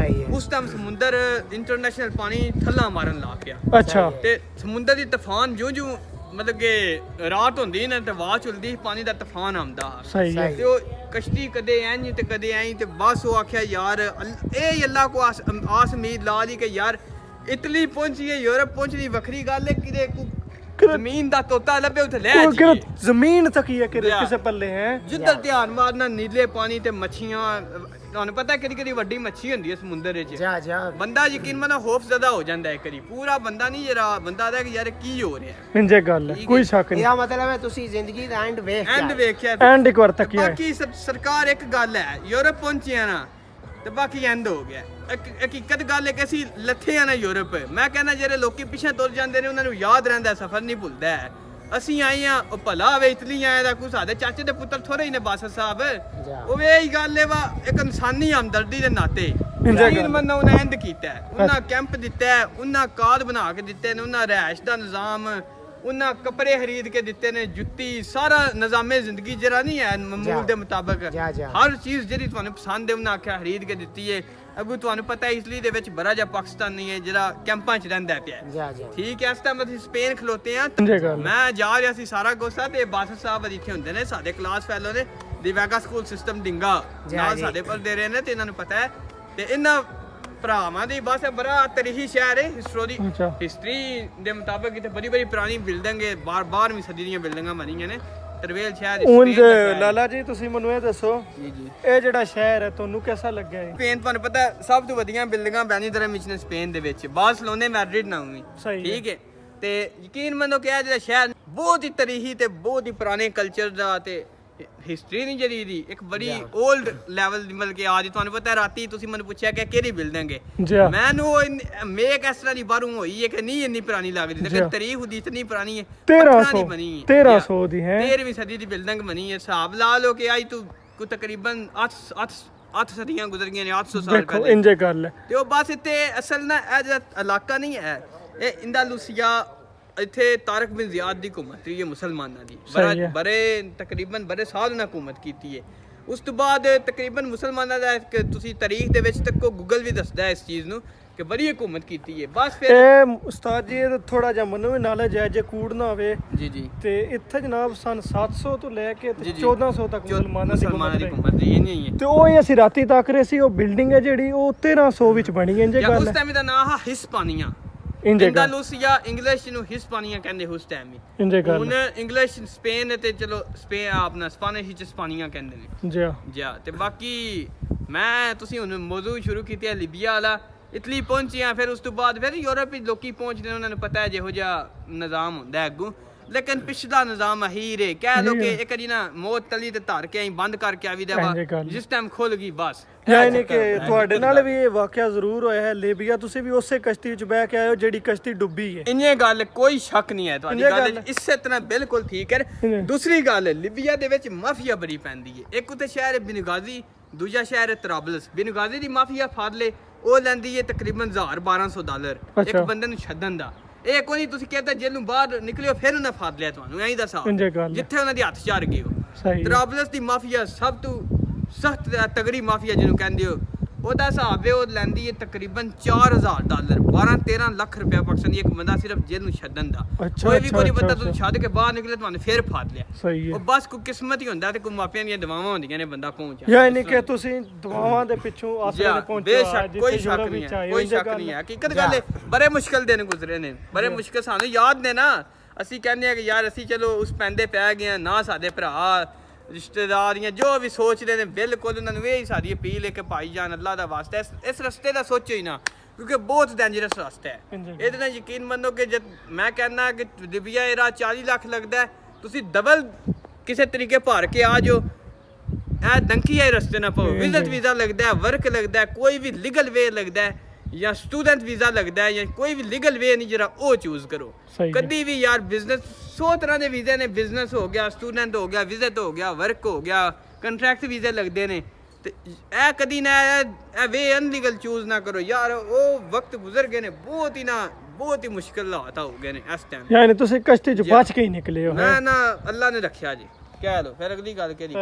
ਉਸ ਟਾਈਮ ਸਮੁੰਦਰ ਇੰਟਰਨੈਸ਼ਨਲ ਪਾਣੀ ਥੱਲਾ ਮਾਰਨ ਲੱਗ ਪਿਆ ਅੱਛਾ ਤੇ ਸਮੁੰਦਰ ਦੀ ਤੂਫਾਨ ਜਿਉਂ ਮਤਲਬ ਕਿ ਰਾਤ ਹੁੰਦੀ ਨਾ ਤੇ ਵਾਹ ਚੁਲਦੀ ਪਾਣੀ ਦਾ ਤੂਫਾਨ ਆਉਂਦਾ ਤੇ ਉਹ ਕਸ਼ਤੀ ਕਦੇ ਇੰਜ ਤੇ ਕਦੇ ਐਂ ਤੇ ਬਸ ਉਹ ਆਖਿਆ ਯਾਰ ਇਹ ਅੱਲਾ ਕੋ ਆਸ ਉਮੀਦ ਲਾ ਦੀ ਕਿ ਯਾਰ ਇਟਲੀ ਪਹੁੰਚੀਏ ਯੂਰਪ ਪਹੁੰਚਣੀ ਵੱਖਰੀ ਗੱਲ ਹੈ ਕਿਤੇ ਜ਼ਮੀਨ ਦਾ ਤੋਤਾ ਲੱਭੇ ਉੱਥੇ ਲੈ ਉਹ ਕਿਹੜਾ ਜੀ ਜ਼ਮੀਨ ਤੱਕੀ ਹੈ ਕਿ ਲਿਆ। ਕਿਸੇ ਪੱਲੇ ਹੈ ਜਿੱਧਰ ਧਿਆਨ ਮਾਰਨਾ ਨੀਲੇ ਪਾਣੀ ਤੇ ਮੱਛੀਆਂ ਤੁਹਾਨੂੰ ਪਤਾ ਕਿਹੜੀ ਕਿਹੜੀ ਵੱਡੀ ਮੱਛੀ ਹੁੰਦੀ ਹੈ ਸਮੁੰਦਰ ਵਿੱਚ ਜਾ ਜਾ ਬੰਦਾ ਯਕੀਨ ਮੰਨੋ ਖੌਫ ਜ਼ਦਾ ਹੋ ਜਾਂਦਾ ਹੈ ਕਰੀ ਪੂਰਾ ਬੰਦਾ ਨਹੀਂ ਜਿਹੜਾ ਬੰਦਾ ਦਾ ਕਿ ਯਾਰ ਕੀ ਹੋ ਰਿਹਾ ਇੰਜੇ ਗੱਲ ਹੈ ਕੋਈ ਸ਼ੱਕ ਨਹੀਂ ਇਹਦਾ ਮਤਲਬ ਹੈ ਤੁਸੀਂ ਜ਼ਿੰਦਗੀ ਦਾ ਐਂਡ ਵੇਖ ਐਂਡ ਕੇ ਵੇਖਿਆ ਐਂਡ ਇੱਕ ਵਾਰ ਤੱਕਿਆ ਹੈ ਬਾਕੀ ਸਰਕਾਰ ਇੱਕ ਗੱਲ ਹੈ ਯੂਰਪ ਪਹੁੰਚਿਆ ਨਾ ਤੇ ਬਾਕੀ ਐਂਡ ਹੋ ਗਿਆ ਹਕੀਕਤ ਗੱਲ ਹੈ ਕਿ ਅਸੀਂ ਲੱਥੇ ਆ ਨਾ ਯੂਰਪ ਮੈਂ ਕਹਿੰਦਾ ਜਿਹੜੇ ਲੋਕੀ ਪਿੱਛੇ ਤੁਰ ਜਾਂਦੇ ਨੇ ਉਹਨਾਂ ਨੂੰ ਯਾਦ ਰਹਿੰਦਾ ਸਫ਼ਰ ਨਹੀਂ ਭੁੱਲਦਾ ਹੈ ਅਸੀਂ ਆਏ ਆ ਉਹ ਭਲਾ ਹੋਵੇ ਇਟਲੀ ਆਏ ਦਾ ਕੋਈ ਸਾਡੇ ਚਾਚੇ ਦੇ ਪੁੱਤਰ ਥੋੜੇ ਹੀ ਨੇ ਬਾਸਰ ਸਾਹਿਬ ਉਹ ਵੇ ਹੀ ਗੱਲ ਹੈ ਵਾ ਇੱਕ ਇਨਸਾਨੀ ਹਮਦਰਦੀ ਦੇ ਨਾਤੇ ਯਕੀਨ ਮੰਨੋ ਉਹਨਾਂ ਐਂਡ ਕੀਤਾ ਹੈ। ਉਹਨਾਂ ਕੈਂਪ ਦਿੱਤਾ ਹੈ, ਉਹਨਾਂ ਕਾਰਡ ਬਣਾ ਕੇ ਦਿੱਤੇ ਨੇ, ਉਹਨਾਂ ਰਹਿائش ਦਾ ਨਿਜ਼ਾਮ, ਉਹਨਾਂ ਕੱਪੜੇ ਖਰੀਦ ਕੇ ਦਿੱਤੇ ਨੇ, ਜੁੱਤੀ ਸਾਰਾ ਨਿਜ਼ਾਮੇ ਜ਼ਿੰਦਗੀ ਜਿਹੜਾ ਨਹੀਂ ਹੈ ਮਾਮੂਲ ਦੇ ਮੁਤਾਬਕ ਹਰ ਚੀਜ਼ ਜਿਹੜੀ ਤੁਹਾਨੂੰ ਪਸੰਦ ਹੈ ਉਹਨਾਂ ਆਖਿਆ ਖਰੀਦ ਕੇ ਦਿੱਤੀ ਹੈ। ਅਗੂ ਤੁਹਾਨੂੰ ਪਤਾ ਹੈ ਇਟਲੀ ਦੇ ਵਿੱਚ ਬੜਾ ਜਿਹਾ ਪਾਕਿਸਤਾਨੀ ਹੈ ਜਿਹੜਾ ਕੈਂਪਾਂ 'ਚ ਰਹਿੰਦਾ ਪਿਆ ਠੀਕ ਹੈ। ਇਸ ਟਾਈਮ ਅਸੀਂ ਸਪੇਨ ਖਲੋਤੇ ਆ ਮੈਂ ਜਾ ਰਿਹਾ ਸੀ ਸਾਰਾ ਗੋਸਾ ਤੇ ਬਾਸਰ ਸਾਹਿਬ ਇੱਥੇ ਹੁੰਦੇ ਨੇ ਸਾਡੇ ਕਲਾਸ ਫੈਲੋ ਨੇ ਦੀ ਵੈਗਾ ਸਕੂਲ ਸਿਸਟਮ ਡਿੰਗਾ ਨਾਲ ਸਾਡੇ ਪਰ ਦੇ ਰਹੇ ਨੇ ਤੇ ਇਹਨਾਂ ਨੂੰ ਪਤਾ ਹੈ ਤੇ ਇਹਨਾਂ ਭਰਾਵਾਂ ਦੀ ਬਸ ਬੜਾ ਤਰੀਹੀ ਸ਼ਹਿਰ ਹੈ ਹਿਸਟਰੀ ਦੇ ਮੁਤਾਬਕ ਇੱਥੇ ਬੜੀ ਬੜੀ ਪੁਰਾਣੀ ਬਿਲਡਿੰਗ ਹੈ 12ਵੀਂ ਸਦੀ ਦੀਆਂ ਬਿਲਡਿੰਗਾਂ ਬਣੀਆਂ ਨੇ ਤਰਵੇਲ ਸ਼ਹਿਰ ਉਂਝ ਲਾਲਾ ਜੀ ਤੁਸੀਂ ਮੈਨੂੰ ਇਹ ਦੱਸੋ ਜੀ ਜੀ ਇਹ ਜਿਹੜਾ ਸ਼ਹਿਰ ਹੈ ਤੁਹਾਨੂੰ ਕਿਹਦਾ ਲੱਗਿਆ ਹੈ ਸਪੇਨ ਤੁਹਾਨੂੰ ਪਤਾ ਸਭ ਤੋਂ ਵਧੀਆ ਬਿਲਡਿੰਗਾਂ ਬੈਨੀਦਰਮ ਵਿੱਚ ਨੇ ਸਪੇਨ ਦੇ ਵਿੱਚ ਬਾਰਸਲੋਨੇ ਮੈਡਰਿਡ ਨਾ ਹੋਈ ਠੀਕ ਹੈ ਤੇ ਯਕੀਨ ਮੰਨੋ ਕਿ ਇਹ ਜਿਹੜਾ ਸ਼ਹਿਰ ਬਹੁਤ ਹੀ ਤਰੀਹੀ ਤੇ ਬਹੁਤ ਹੀ ਪੁਰਾਣੇ ਕਲਚਰ ਦਾ ਤੇ ਹਿਸਟਰੀ ਨਹੀਂ ਜਿਹੜੀ ਦੀ ਇੱਕ ਬੜੀ 올ਡ ਲੈਵਲ ਦੀ ਮਤਲਬ ਕਿ ਅੱਜ ਤੁਹਾਨੂੰ ਪਤਾ ਰਾਤੀ ਤੁਸੀਂ ਮੈਨੂੰ ਪੁੱਛਿਆ ਕਿ ਕਿਹੜੀ ਬਿਲਡਿੰਗ ਹੈ ਮੈਨੂੰ ਮੇਕ ਇਸ ਤਰ੍ਹਾਂ ਦੀ ਬਾਹਰੋਂ ਹੋਈ ਹੈ ਕਿ ਨਹੀਂ ਇੰਨੀ ਪੁਰਾਣੀ ਲੱਗਦੀ ਲੇਕਿਨ ਤਾਰੀਖ ਉਹਦੀ ਇਤਨੀ ਪੁਰਾਣੀ ਹੈ 1300 ਦੀ ਹੈ 13ਵੀਂ ਸਦੀ ਦੀ ਬਿਲਡਿੰਗ ਬਣੀ ਹੈ ਹਿਸਾਬ ਲਾ ਲਓ ਕਿ ਅੱਜ ਤੂੰ ਤਕਰੀਬਨ 8 ਸਦੀਆਂ ਗੁਜ਼ਰ ਗਈਆਂ ਨੇ 800 ਸਾਲ ਪਹਿਲੇ ਇੰਜੇ ਗੱਲ ਹੈ ਤੇ ਉਹ ਬਸ ਇੱਥੇ ਅਸਲ ਨਾ ਇਹ ਜਿਹੜਾ ਇਲਾਕਾ ਨਹੀਂ ਹੈ ਇਹ ਇੰਦਾਲੂਸੀਆ ਇੱਥੇ ਤਾਰਕ ਬਿਨ ਜ਼ਿਆਦ ਦੀ ਹਕੂਮਤ ਰਹੀ ਹੈ ਮੁਸਲਮਾਨਾਂ ਦੀ ਤਕਰੀਬਨ ਬੜੇ ਸਾਲ ਉਹਨਾਂ ਹਕੂਮਤ ਕੀਤੀ ਹੈ। ਉਸ ਤੋਂ ਬਾਅਦ ਤਕਰੀਬਨ ਮੁਸਲਮਾਨਾਂ ਦਾ ਤੁਸੀਂ ਤਾਰੀਖ ਦੇ ਵਿੱਚ ਤੱਕ ਗੂਗਲ ਵੀ ਦੱਸਦਾ ਹੈ ਇਸ ਚੀਜ਼ ਨੂੰ ਕਿ ਬੜੀ ਹਕੂਮਤ ਕੀਤੀ ਹੈ। ਬਸ ਫਿਰ ਇਹ ਉਸਤਾਦ ਜੀ ਇਹ ਥੋੜਾ ਜਿਹਾ ਮੈਨੂੰ ਵੀ ਨਾਲੇਜ ਹੈ ਜੇ ਕੂੜ ਨਾ ਹੋਵੇ ਜੀ ਜੀ ਤੇ ਇੱਥੇ ਜਨਾਬ ਸਨ 700 ਤੋਂ ਲੈ ਕੇ 1400 ਤੱਕ ਮੁਸਲਮਾਨਾਂ ਦੀ ਹਕੂਮਤ ਰਹੀ ਨਹੀਂ ਹੈ ਤੇ ਉਹ ਹੀ ਅਸੀਂ ਰਾਤੀ ਤੱਕ ਰਹੇ ਸੀ ਉਹ ਬਿਲਡਿੰਗ ਹੈ ਜਿਹੜੀ ਉਹ 1300 ਵਿੱਚ ਬਣੀ ਹੈ ਇੰਜੇ ਗੱਲ ਉਸ ਟਾਈਮ ਦਾ ਨਾਮ ਹੈ ਹਿਸਪਾਨੀਆ ਇੰਦਾਲੂਸੀਆ ਇੰਗਲਿਸ਼ ਨੂੰ ਹਿਸਪਾਨੀਆ ਕਹਿੰਦੇ ਉਸ ਟਾਈਮ ਹੀ ਹੁਣ ਇੰਗਲਿਸ਼ ਸਪੇਨ ਤੇ ਚਲੋ ਸਪੇਨ ਆਪਣਾ ਸਪੈਨਿਸ਼ ਵਿੱਚ ਸਪਾਨੀਆ ਕਹਿੰਦੇ ਨੇ ਜੀ ਤੇ ਬਾਕੀ ਮੈਂ ਤੁਸੀਂ ਹੁਣ ਮੌਜੂ ਸ਼ੁਰੂ ਕੀਤੀ ਹੈ ਲੀਬੀਆ ਵਾਲਾ ਇਟਲੀ ਪਹੁੰਚਿਆ ਫਿਰ ਉਸ ਤੋਂ ਬਾਅਦ ਫਿਰ ਯੂਰਪ ਵਿੱਚ ਲੋਕੀ ਪਹੁੰਚਦੇ ਉਹਨਾਂ ਨੂੰ ਪਤਾ ਹੈ ਜਿਹੋ ਜਿਹਾ ਨਿਜ਼ਾਮ ਹੁੰਦਾ ਹੈ ਅੱਗੋਂ ਲੇਕਿਨ ਪਿਛਲਾ ਨਿਜ਼ਾਮ ਅਹੀਰ ਹੈ ਕਹਿ ਲੋ ਕਿ ਇੱਕ ਜੀ ਨਾ ਮੌਤ ਤਲੀ ਤੇ ਧਰ ਕੇ ਅਸੀਂ ਬੰਦ ਕਰਕੇ ਆਵੀ ਦਾ ਜਿਸ ਟਾਈਮ ਖੁੱਲ ਗਈ ਬਸ ਯਾਨੀ ਕਿ ਤੁਹਾਡੇ ਨਾਲ ਵੀ ਇਹ ਵਾਕਿਆ ਜ਼ਰੂਰ ਹੋਇਆ ਹੈ ਲੀਬੀਆ ਤੁਸੀਂ ਵੀ ਉਸੇ ਕਸ਼ਤੀ ਵਿੱਚ ਬਹਿ ਕੇ ਆਏ ਹੋ ਜਿਹੜੀ ਕਸ਼ਤੀ ਡੁੱਬੀ ਹੈ ਇੰਨੇ ਗੱਲ ਕੋਈ ਸ਼ੱਕ ਨਹੀਂ ਹੈ ਤੁਹਾਡੀ ਗੱਲ ਇਸੇ ਤਰ੍ਹਾਂ ਬਿਲਕੁਲ ਠੀਕ ਹੈ। ਦੂਸਰੀ ਗੱਲ ਲੀਬੀਆ ਦੇ ਵਿੱਚ ਮਾਫੀਆ ਬੜੀ ਪੈਂਦੀ ਹੈ ਇੱਕ ਉੱਤੇ ਸ਼ਹਿਰ ਹੈ ਬਿਨਗਾਜ਼ੀ ਦੂਜਾ ਸ਼ਹਿਰ ਹੈ ਤਰਾਬਲਸ ਬਿਨਗਾਜ਼ੀ ਦੀ ਮਾਫੀਆ ਫੜ ਲੇ ਉਹ ਲੈਂਦੀ ਹੈ ਤਕਰੀਬਨ $1200 ਇੱਕ ਬੰਦੇ ਨੂੰ ਛੱਡਣ ਦਾ ਇਹ ਕੋਈ ਨਹੀਂ ਤੁਸੀਂ ਕਹਿੰਦਾ ਜੇਲ੍ਹ ਨੂੰ ਬਾਹਰ ਨਿਕਲਿਓ ਫਿਰ ਉਹਨੇ ਫੜ ਲਿਆ ਤੁਹਾਨੂੰ ਐਂ ਦੱਸਾਂ ਜਿੱਥੇ ਉਹਨਾਂ ਦੇ ਹੱਥ ਚਾਰ ਗਏ ਹੋ ਤਰਾਬਲਸ ਦੀ ਮਾਫੀਆ ਸਭ ਤੋਂ ਸਖਤ ਤਗੜੀ ਮਾਫੀਆ ਜਿਹਨੂੰ ਕਹਿੰਦੇ ਹੋ ਉਹਦਾ ਹਿਸਾਬ ਹੈ ਉਹ ਲੈਂਦੀ ਹੈ ਤਕਰੀਬਨ $4000 12-13 ਲੱਖ ਰੁਪਇਆ ਪਾਕਿਸਤਾਨੀ ਇੱਕ ਬੰਦਾ ਸਿਰਫ ਜੇਲ੍ਹ ਨੂੰ ਛੱਡਣ ਦਾ ਕੋਈ ਵੀ ਕੋਈ ਬੰਦਾ ਤੁਸੀਂ ਛੱਡ ਕੇ ਬਾਹਰ ਨਿਕਲੇ ਤੁਹਾਨੂੰ ਫਿਰ ਫੜ ਲਿਆ ਉਹ ਬਸ ਕੋਈ ਕਿਸਮਤ ਹੀ ਹੁੰਦਾ ਤੇ ਕੋਈ ਮਾਪਿਆਂ ਦੀਆਂ ਦੁਆਵਾਂ ਹੁੰਦੀਆਂ ਨੇ ਬੰਦਾ ਪਹੁੰਚ ਜਾਂਦਾ ਯਾਨੀ ਕਿ ਤੁਸੀਂ ਦੁਆਵਾਂ ਦੇ ਪਿੱਛੋਂ ਆਸਰੇ ਤੇ ਪਹੁੰਚੇ ਬੇਸ਼ੱਕ ਕੋਈ ਸ਼ੱਕ ਨਹੀਂ ਹੈ ਕੋਈ ਸ਼ੱਕ ਨਹੀਂ ਹੈ ਹਕੀਕਤ ਗੱਲ ਹੈ ਬੜੇ ਮੁਸ਼ਕਲ ਦਿਨ ਗੁਜ਼ਰੇ ਨੇ ਬੜੇ ਮੁਸ਼ਕਲ ਸਾਨੂੰ ਯਾਦ ਨੇ ਨਾ ਅਸੀਂ ਕਹਿੰਦੇ ਆ ਕਿ ਯਾਰ ਅਸੀਂ ਚਲੋ ਉਸ ਪੈਂਦੇ ਪੈ ਗਏ ਨਾ ਸਾਡੇ ਭਰਾ ਰਿਸ਼ਤੇਦਾਰੀਆਂ ਜੋ ਵੀ ਸੋਚਦੇ ਨੇ ਬਿਲਕੁਲ ਉਹਨਾਂ ਨੂੰ ਇਹ ਸਾਡੀ ਅਪੀਲ ਹੈ ਕਿ ਭਾਈ ਜਾਨ ਅੱਲਾ ਦਾ ਵਾਸਤਾ ਇਸ ਰਸਤੇ ਦਾ ਸੋਚੋ ਹੀ ਨਾ ਕਿਉਂਕਿ ਬਹੁਤ ਡੇਂਜਰਸ ਰਸਤਾ ਹੈ ਇਹਦੇ ਨਾਲ ਯਕੀਨ ਮੰਨੋ ਕਿ ਜਦ ਮੈਂ ਕਹਿੰਦਾ ਕਿ ਲੀਬੀਆ ਇਹਦਾ 40 ਲੱਖ ਲੱਗਦਾ ਤੁਸੀਂ ਡਬਲ ਕਿਸੇ ਤਰੀਕੇ ਭਰ ਕੇ ਆ ਜਾਓ ਇਹ ਡੰਕੀ ਹੈ ਰਸਤੇ ਨਾ ਪਾਓ ਵਿਜ਼ਿਟ ਵੀਜ਼ਾ ਲੱਗਦਾ ਹੈ ਵਰਕ ਲੱਗਦਾ ਹੈ ਕੋਈ ਵੀ ਲੀਗਲ ਵੇ ਲੱਗਦਾ ਹੈ ਜਾਂ ਸਟੂਡੈਂਟ ਵੀਜ਼ਾ ਲੱਗਦਾ ਹੈ ਜਾਂ ਕੋਈ ਵੀ ਲੀਗਲ ਵੇ ਨਹੀਂ ਜਿਹੜਾ ਉਹ ਚੂਜ਼ ਕਰੋ ਕਦੀ ਵੀ ਯਾਰ ਬਿਜ਼ਨਸ 100 ਤਰ੍ਹਾਂ ਦੇ ਵੀਜ਼ੇ ਨੇ ਬਿਜ਼ਨਸ ਹੋ ਗਿਆ ਸਟੂਡੈਂਟ ਹੋ ਗਿਆ ਵਿਜ਼ਿਟ ਹੋ ਗਿਆ ਵਰਕ ਹੋ ਗਿਆ ਕੰਟਰੈਕਟ ਵੀਜ਼ੇ ਲੱਗਦੇ ਨੇ ਤੇ ਇਹ ਕਦੀ ਨਾ ਇਹ ਵੇ ਅਨਲੀਗਲ ਚੂਜ਼ ਨਾ ਕਰੋ ਯਾਰ ਉਹ ਵਕਤ ਗੁਜ਼ਰ ਗਏ ਨੇ ਬਹੁਤ ਹੀ ਮੁਸ਼ਕਿਲ ਹਾਲਾਤ ਹੋ ਗਏ ਨੇ ਇਸ ਟਾਈਮ ਯਾਨੀ ਤੁਸੀਂ ਕਸ਼ਤੀ ਚ ਬਚ ਕੇ ਹੀ ਨਿਕਲੇ ਹੋ ਨਾ ਅੱਲਾ ਨੇ ਰੱਖਿਆ ਜੀ ਕਹਿ ਲੋ ਫਿਰ ਅਗਲੀ ਗੱਲ ਕਿਹੜੀ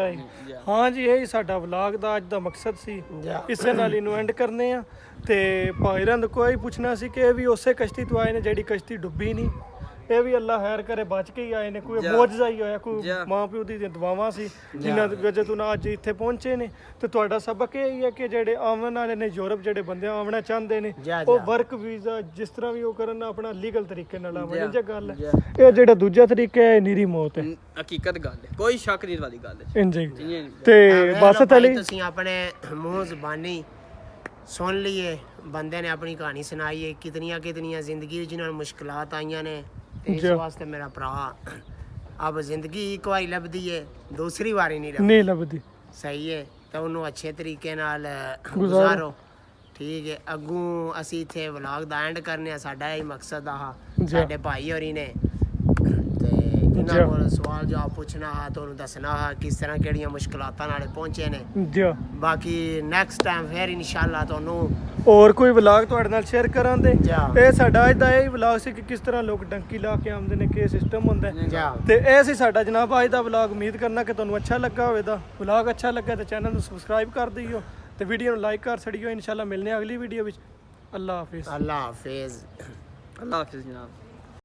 ਹਾਂ ਜੀ ਇਹੀ ਸਾਡਾ ਵਲੌਗ ਦਾ ਅੱਜ ਦਾ ਮਕਸਦ ਸੀ ਇਸੇ ਨਾਲ ਇਹਨੂੰ ਐਂਡ ਕਰਨੇ ਆ ਤੇ ਭਾਈਰਾਂ ਦਾ ਕੋਈ ਪੁੱਛਣਾ ਸੀ ਕਿ ਇਹ ਵੀ ਉਸੇ ਕਸ਼ਤੀ ਤੋਂ ਆਏ ਨੇ ਜਿਹੜੀ ਕਸ਼ਤੀ ਡੁੱਬੀ ਨਹੀਂ ਇਹ ਵੀ ਅੱਲਾ ਖੈਰ ਕਰੇ ਬਚ ਕੇ ਹੀ ਆਏ ਨੇ, ਕੋਈ ਮੌਜਜ਼ਾ ਹੀ ਹੋਇਆ, ਕੋਈ ਮਾਂ ਪਿਓ ਦੀ ਦੁਆਵਾਂ ਸੀ ਜਿਨ੍ਹਾਂ ਦੀ ਵਜ੍ਹਾ ਤੋਂ ਅੱਜ ਇੱਥੇ ਪਹੁੰਚੇ ਨੇ। ਤੇ ਤੁਹਾਡਾ ਸਬਕ ਇਹ ਹੀ ਹੈ ਕਿ ਜਿਹੜੇ ਆਉਣ ਵਾਲੇ ਨੇ ਯੂਰਪ, ਜਿਹੜੇ ਬੰਦੇ ਆਉਣਾ ਚਾਹੁੰਦੇ ਨੇ, ਉਹ ਵਰਕ ਵੀਜ਼ਾ ਜਿਸ ਤਰ੍ਹਾਂ ਵੀ ਉਹ ਕਰਨ ਆਪਣਾ ਲੀਗਲ ਤਰੀਕੇ ਨਾਲ ਆਵਣ। ਜੇ ਗੱਲ ਹੈ ਇਹ ਜਿਹੜਾ ਦੂਜਾ ਤਰੀਕਾ ਹੈ ਨੀਰੀ ਮੌਤ ਹੈ, ਹਕੀਕਤ ਗੱਲ ਹੈ, ਕੋਈ ਸ਼ੱਕ ਨਹੀਂ ਵਾਲੀ ਗੱਲ ਹੈ। ਇੰਜ ਤੇ ਬਸ ਤਲੀ ਤੁਸੀਂ ਆਪਣੇ ਮੂੰਹ ਜ਼ਬਾਨੀ ਸੁਣ ਲਈਏ, ਬੰਦੇ ਨੇ ਆਪਣੀ ਕਹਾਣੀ ਸੁਣਾਈ ਹੈ, ਕਿਤਨੀਆਂ ਜ਼ਿੰਦਗੀ ਵਿੱਚ ਜਿਹਨਾਂ ਨੂੰ ਮੁਸ਼ਕਲਾਤ ਆਈਆਂ ਨੇ। ਤੇ ਇਸ ਵਾਸਤੇ ਮੇਰਾ ਭਰਾ ਅਬ ਜ਼ਿੰਦਗੀ ਇੱਕ ਵਾਰੀ ਲੱਭਦੀ ਹੈ, ਦੂਸਰੀ ਵਾਰੀ ਨਹੀਂ ਲੱਭਦੀ। ਸਹੀ ਹੈ, ਤਾਂ ਉਹਨੂੰ ਅੱਛੇ ਤਰੀਕੇ ਨਾਲ ਗੁਜ਼ਾਰੋ। ਠੀਕ ਹੈ, ਅੱਗੋਂ ਅਸੀਂ ਇੱਥੇ ਵਲੌਗ ਦਾ ਐਂਡ ਕਰਨੇ ਆ, ਸਾਡਾ ਇਹ ਮਕਸਦ ਆ। ਸਾਡੇ ਭਾਈ ਹੋਰੀ ਨੇ ਤੇ ਇਹਨਾਂ ਕੋਲ ਸਵਾਲ ਜਵਾਬ ਪੁੱਛਣਾ ਆ, ਤੁਹਾਨੂੰ ਦੱਸਣਾ ਆ ਕਿਸ ਤਰ੍ਹਾਂ ਕਿਹੜੀਆਂ ਮੁਸ਼ਕਲਾਤਾਂ ਨਾਲ ਪਹੁੰਚੇ ਨੇ। ਬਾਕੀ ਨੈਕਸਟ ਟਾਈਮ ਫੇਰ ਇਨਸ਼ਾਅੱਲਾ ਤੁਹਾਨੂੰ ਹੋਰ ਕੋਈ ਵਲੌਗ ਤੁਹਾਡੇ ਨਾਲ ਸ਼ੇਅਰ ਕਰਾਂਗੇ। ਇਹ ਸਾਡਾ ਅੱਜ ਦਾ ਇਹ ਵਲੌਗ ਸੀ ਕਿ ਕਿਸ ਤਰ੍ਹਾਂ ਲੋਕ ਡੰਕੀ ਲਾ ਕੇ ਆਉਂਦੇ ਨੇ, ਕੀ ਸਿਸਟਮ ਹੁੰਦਾ ਹੈ। ਤੇ ਇਹ ਸੀ ਸਾਡਾ ਜਨਾਬ ਅੱਜ ਦਾ ਵਲੌਗ। ਉਮੀਦ ਕਰਨਾ ਕਿ ਤੁਹਾਨੂੰ ਅੱਛਾ ਲੱਗਾ ਹੋਵੇਗਾ। ਵਲੌਗ ਅੱਛਾ ਲੱਗਾ ਤਾਂ ਚੈਨਲ ਨੂੰ ਸਬਸਕ੍ਰਾਈਬ ਕਰ ਦਿਓ ਤੇ ਵੀਡੀਓ ਨੂੰ ਲਾਈਕ ਕਰ ਛੜਿਓ। ਇਨਸ਼ਾਅੱਲਾ ਮਿਲਨੇ ਅਗਲੀ ਵੀਡੀਓ ਵਿੱਚ। ਅੱਲਾ ਹਾਫਿਜ਼। ਅੱਲਾ ਹਾਫਿਜ਼। ਅੱਲਾ ਹਾਫਿਜ਼ ਜਨਾਬ।